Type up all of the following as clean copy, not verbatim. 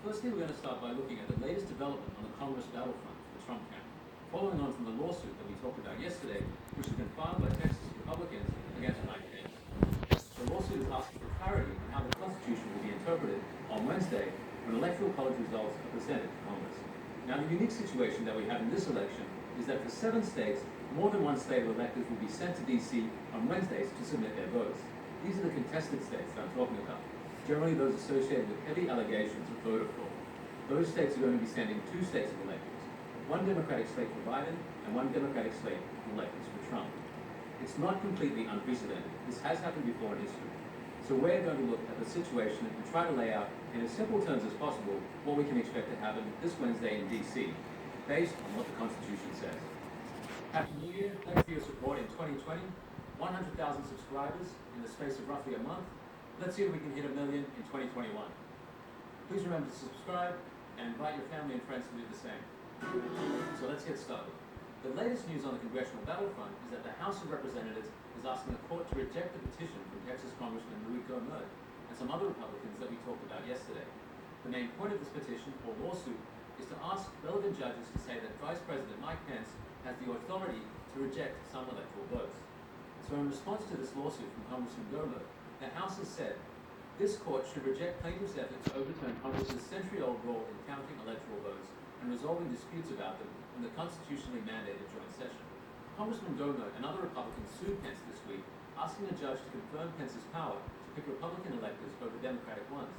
Firstly, we're going to start by looking at the latest development on the Congress battlefront for the Trump camp, following on from the lawsuit that we talked about yesterday, which has been filed by Texas Republicans against Mike Pence. The lawsuit is asking for clarity on how the Constitution will be interpreted on Wednesday when Electoral College results are presented to Congress. Now, the unique situation that we have in this election is that for 7 states, more than one slate of electors will be sent to D.C. on Wednesdays to submit their votes. These are the contested states that I'm talking about, generally those associated with heavy allegations of voter fraud. Those states are going to be sending 2 slates of electors, one Democratic slate for Biden and one Democratic slate of electors for Trump. It's not completely unprecedented. This has happened before in history. So we're going to look at the situation and try to lay out in as simple terms as possible what we can expect to happen this Wednesday in D.C., based on what the Constitution says. Happy New Year. Thanks for your support in 2020. 100,000 subscribers in the space of roughly a month. Let's see if we can hit 1 million in 2021. Please remember to subscribe and invite your family and friends to do the same. So let's get started. The latest news on the congressional battlefront is that the House of Representatives is asking the court to reject the petition from Texas Congressman Louis Gohmert and some other Republicans that we talked about yesterday. The main point of this petition, or lawsuit, is to ask relevant judges to say that Vice President Mike Pence has the authority to reject some electoral votes. So in response to this lawsuit from Congressman Gohmert, the House has said this court should reject plaintiffs' effort to overturn Congress's century-old role in counting electoral votes and resolving disputes about them in the constitutionally mandated joint session. Congressman Gohmert and other Republicans sued Pence this week, asking a judge to confirm Pence's power to pick Republican electors over Democratic ones.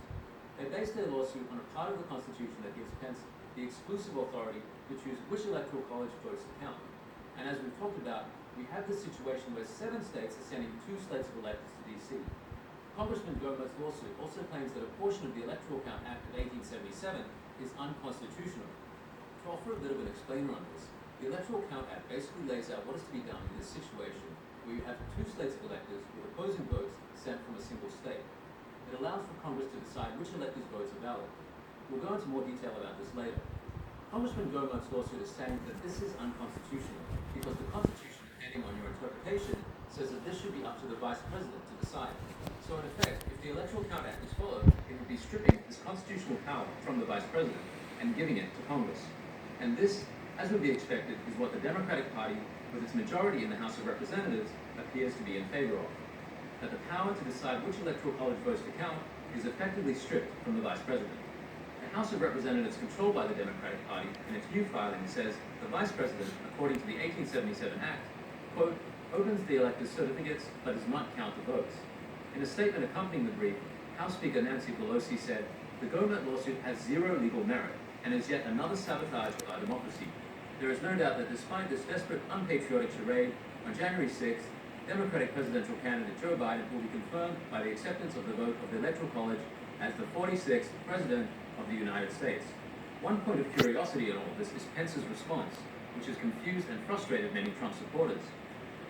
They based their lawsuit on a part of the Constitution that gives Pence the exclusive authority to choose which electoral college votes to count. And as we've talked about, we have this situation where 7 states are sending 2 slates of electors to D.C. Congressman Gohmert's lawsuit also claims that a portion of the Electoral Count Act of 1877 is unconstitutional. To offer a bit of an explainer on this, the Electoral Count Act basically lays out what is to be done in this situation where you have 2 slates of electors with opposing votes sent from a single state. It allows for Congress to decide which electors' votes are valid. We'll go into more detail about this later. Congressman Gohmert's lawsuit is saying that this is unconstitutional because the Constitution, depending on your interpretation, says that this should be up to the Vice President to decide. So in effect, if the Electoral Count Act is followed, it would be stripping this constitutional power from the Vice President and giving it to Congress. And this, as would be expected, is what the Democratic Party, with its majority in the House of Representatives, appears to be in favor of. That the power to decide which electoral college votes to count is effectively stripped from the Vice President. The House of Representatives, controlled by the Democratic Party, in its new filing says the Vice President, according to the 1877 Act, quote, opens the electors' certificates but does not count the votes. In a statement accompanying the brief, House Speaker Nancy Pelosi said, the Gohmert lawsuit has 0 legal merit and is yet another sabotage of our democracy. There is no doubt that despite this desperate, unpatriotic charade, on January 6th, Democratic presidential candidate Joe Biden will be confirmed by the acceptance of the vote of the Electoral College as the 46th President of the United States. One point of curiosity in all of this is Pence's response, which has confused and frustrated many Trump supporters.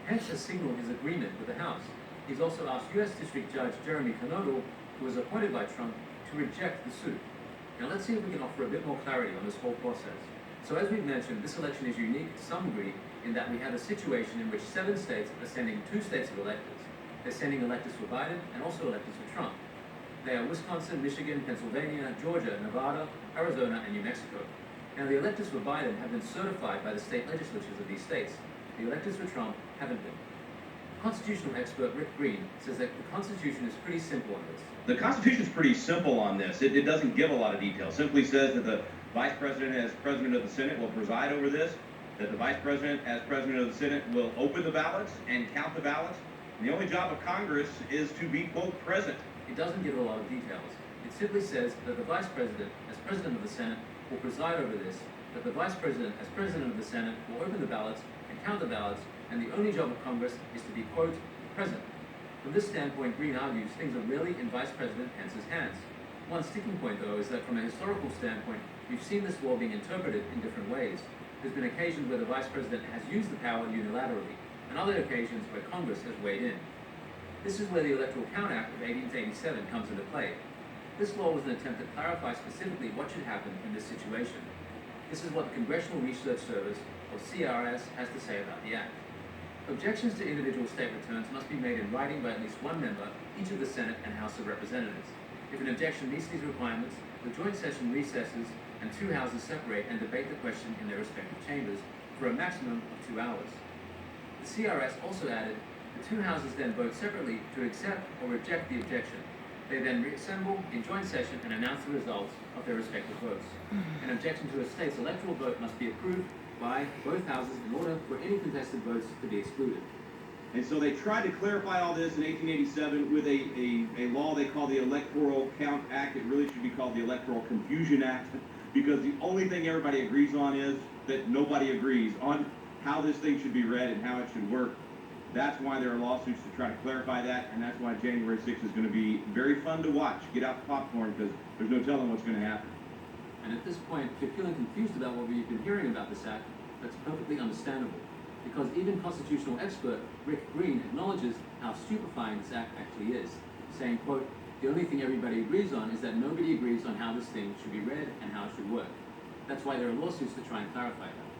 Pence has signaled his agreement with the House. He's also asked U.S. District Judge Jeremy Knodel, who was appointed by Trump, to reject the suit. Now let's see if we can offer a bit more clarity on this whole process. So as we've mentioned, this election is unique to some degree in that we have a situation in which 7 states are sending 2 slates of electors. They're sending electors for Biden and also electors for Trump. They are Wisconsin, Michigan, Pennsylvania, Georgia, Nevada, Arizona, and New Mexico. Now the electors for Biden have been certified by the state legislatures of these states. The electors for Trump haven't been. Constitutional expert Rick Green says that the Constitution is pretty simple on this. The Constitution is pretty simple on this. It doesn't give a lot of detail. It simply says that the Vice President, as President of the Senate, will preside over this, that the Vice President, as President of the Senate, will open the ballots and count the ballots. And the only job of Congress is to be, quote, present. It doesn't give a lot of details. It simply says that the Vice President, as President of the Senate, will preside over this, that the Vice President, as President of the Senate, will open the ballots and count the ballots, and the only job of Congress is to be, quote, present. From this standpoint, Green argues things are really in Vice President Pence's hands. One sticking point, though, is that from a historical standpoint, we've seen this law being interpreted in different ways. There's been occasions where the Vice President has used the power unilaterally, and other occasions where Congress has weighed in. This is where the Electoral Count Act of 1887 comes into play. This law was an attempt to clarify specifically what should happen in this situation. This is what the Congressional Research Service, or CRS, has to say about the Act. Objections to individual state returns must be made in writing by at least one member, each of the Senate and House of Representatives. If an objection meets these requirements, the joint session recesses and two houses separate and debate the question in their respective chambers for a maximum of 2 hours. The CRS also added, the two houses then vote separately to accept or reject the objection. They then reassemble in joint session and announce the results of their respective votes. An objection to a state's electoral vote must be approved by both houses in order for any contested votes to be excluded. And so they tried to clarify all this in 1887 with a law they call the Electoral Count Act. It really should be called the Electoral Confusion Act, because the only thing everybody agrees on is that nobody agrees on how this thing should be read and how it should work. That's why there are lawsuits to try to clarify that, and that's why January 6th is going to be very fun to watch. Get out the popcorn, because there's no telling what's going to happen. And at this point, if you're feeling confused about what we've been hearing about this act, that's perfectly understandable, because even constitutional expert Rick Green acknowledges how stupefying this act actually is, saying, quote, the only thing everybody agrees on is that nobody agrees on how this thing should be read and how it should work. That's why there are lawsuits to try and clarify that.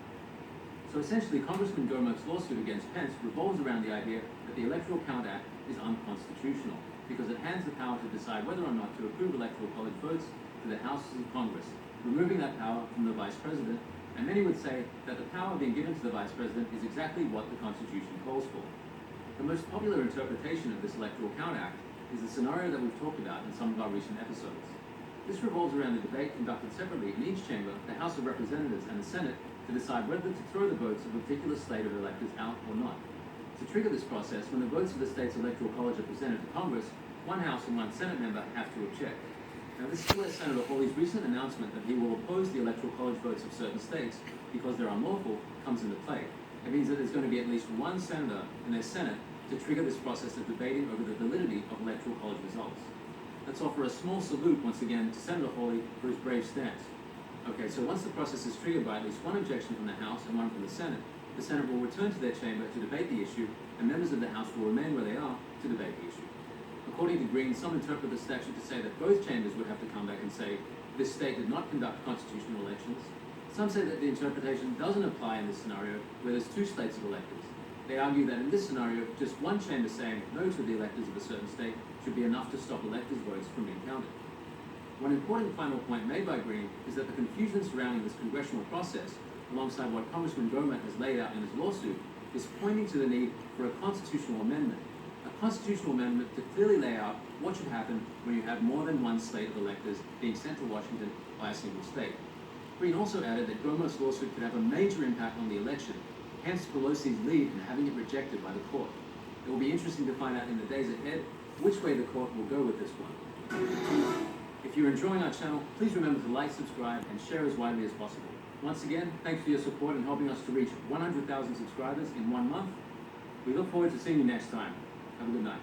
So essentially, Congressman Gohmert's lawsuit against Pence revolves around the idea that the Electoral Count Act is unconstitutional, because it hands the power to decide whether or not to approve electoral college votes to the houses of Congress, removing that power from the Vice President, and many would say that the power being given to the Vice President is exactly what the Constitution calls for. The most popular interpretation of this Electoral Count Act is the scenario that we've talked about in some of our recent episodes. This revolves around the debate conducted separately in each chamber, the House of Representatives and the Senate, to decide whether to throw the votes of a particular slate of electors out or not. To trigger this process, when the votes of the state's electoral college are presented to Congress, one House and one Senate member have to object. Now, this is where Senator Hawley's recent announcement that he will oppose the electoral college votes of certain states because they're unlawful comes into play. It means that there's going to be at least one senator in their Senate to trigger this process of debating over the validity of electoral college results. Let's offer a small salute once again to Senator Hawley for his brave stance. Okay, so once the process is triggered by at least one objection from the House and one from the Senate will return to their chamber to debate the issue, and members of the House will remain where they are to debate the issue. According to Green, some interpret the statute to say that both chambers would have to come back and say, this state did not conduct constitutional elections. Some say that the interpretation doesn't apply in this scenario where there's two slates of electors. They argue that in this scenario, just one chamber saying no to the electors of a certain state should be enough to stop electors' votes from being counted. One important final point made by Green is that the confusion surrounding this congressional process, alongside what Congressman Gohmert has laid out in his lawsuit, is pointing to the need for a constitutional amendment. A constitutional amendment to clearly lay out what should happen when you have more than one slate of electors being sent to Washington by a single state. Green also added that Gohmert's lawsuit could have a major impact on the election, hence Pelosi's lead in having it rejected by the court. It will be interesting to find out in the days ahead which way the court will go with this one. If you're enjoying our channel, please remember to like, subscribe, and share as widely as possible. Once again, thanks for your support in helping us to reach 100,000 subscribers in 1 month. We look forward to seeing you next time. Have a good night.